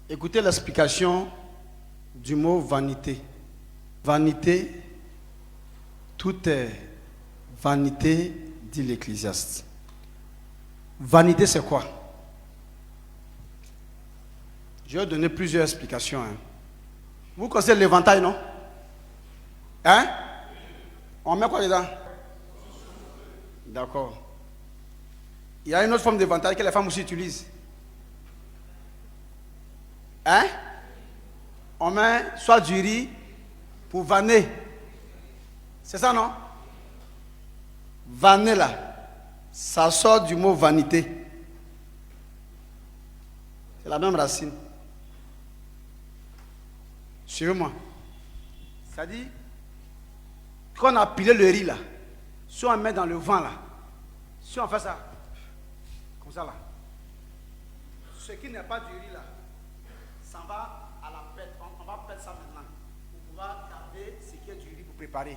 Écoutez l'explication du mot vanité. Vanité, tout est vanité, dit l'Ecclésiaste. Vanité, c'est quoi? Je vais donner plusieurs explications. Vous connaissez l'éventail, non? Hein? On met quoi dedans? D'accord. Il y a une autre forme d'éventail que les femmes aussi utilisent. Hein? On met soit du riz pour vanner. C'est ça, non? Vanner là, ça sort du mot vanité. C'est la même racine. Suivez-moi. Ça dit, quand on a pilé le riz là, si on met dans le vent là, si on fait ça, comme ça là, ce qui n'est pas du riz là, ça va à la pète. On va pète ça maintenant pour pouvoir garder ce qui est du riz pour préparer.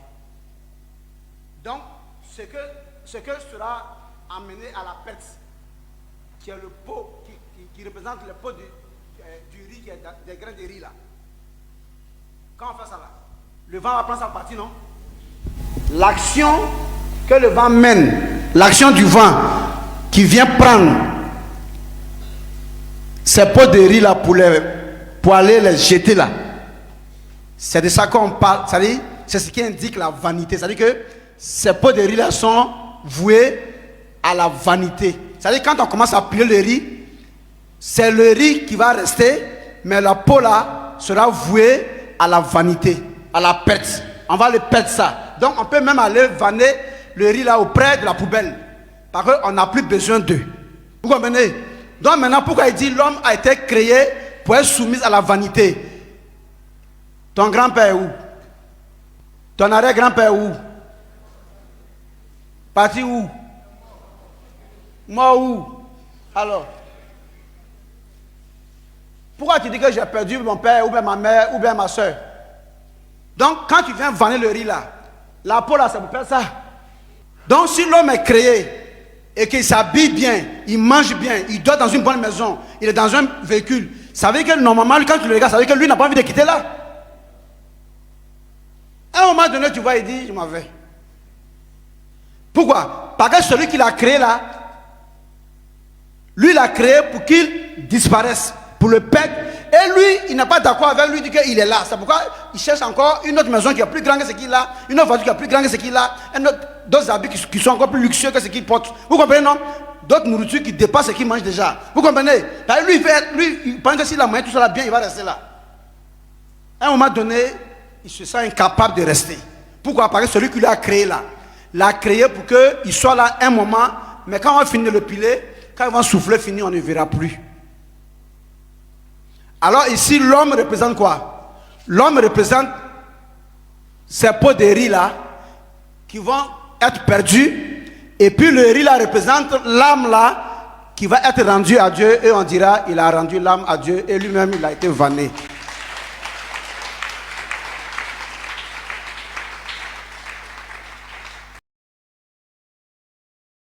Donc, ce que sera amené à la pète, qui est le pot, qui représente le pot du riz, qui est des grains de riz là. Quand on fait ça là, le vent va prendre sa partie, non? L'action que le vent mène, l'action du vent qui vient prendre ces pots de riz là pour aller les jeter là, c'est de ça qu'on parle. C'est-à-dire, c'est ce qui indique la vanité. C'est-à-dire que ces pots de riz là sont voués à la vanité. C'est-à-dire quand on commence à piler le riz, c'est le riz qui va rester, mais la peau là sera vouée à la vanité, à la perte. On va le perdre ça. Donc on peut même aller vanner le riz là auprès de la poubelle. Parce qu'on n'a plus besoin d'eux. Vous comprenez? Donc maintenant, pourquoi il dit l'homme a été créé pour être soumis à la vanité? Ton grand-père est où? Ton arrière-grand-père est où? Parti où? Moi où? Alors, pourquoi tu dis que j'ai perdu mon père ou bien ma mère ou bien ma soeur? Donc quand tu viens vanner le riz là, la peau là, ça vous perd ça. Donc si l'homme est créé et qu'il s'habille bien, il mange bien, il dort dans une bonne maison, il est dans un véhicule, ça veut dire que normalement quand tu le regardes, ça veut dire que lui n'a pas envie de quitter là. À un moment donné, tu vois, il dit, je m'en vais. Pourquoi? Parce que celui qui l'a créé là, lui l'a créé pour qu'il disparaisse, pour le perdre. Et lui, il n'est pas d'accord avec lui, il dit qu'il est là. C'est pourquoi il cherche encore une autre maison qui est plus grande que ce qu'il a, une autre voiture qui est plus grande que ce qu'il a, d'autres habits qui sont encore plus luxueux que ce qu'il porte. Vous comprenez, non? D'autres nourritures qui dépassent ce qu'il mange déjà. Vous comprenez? Lui, il pense que s'il a moyen tout ça bien, il va rester là. À un moment donné, il se sent incapable de rester. Pourquoi? Parce que celui qui l'a créé là, l'a créé pour qu'il soit là un moment, mais quand on va finir de le piler, quand il va souffler, fini, on ne verra plus. Alors ici, l'homme représente quoi? L'homme représente ces pots de riz là qui vont être perdus. Et puis le riz là représente l'âme là qui va être rendue à Dieu. Et on dira, il a rendu l'âme à Dieu et lui-même il a été vanné.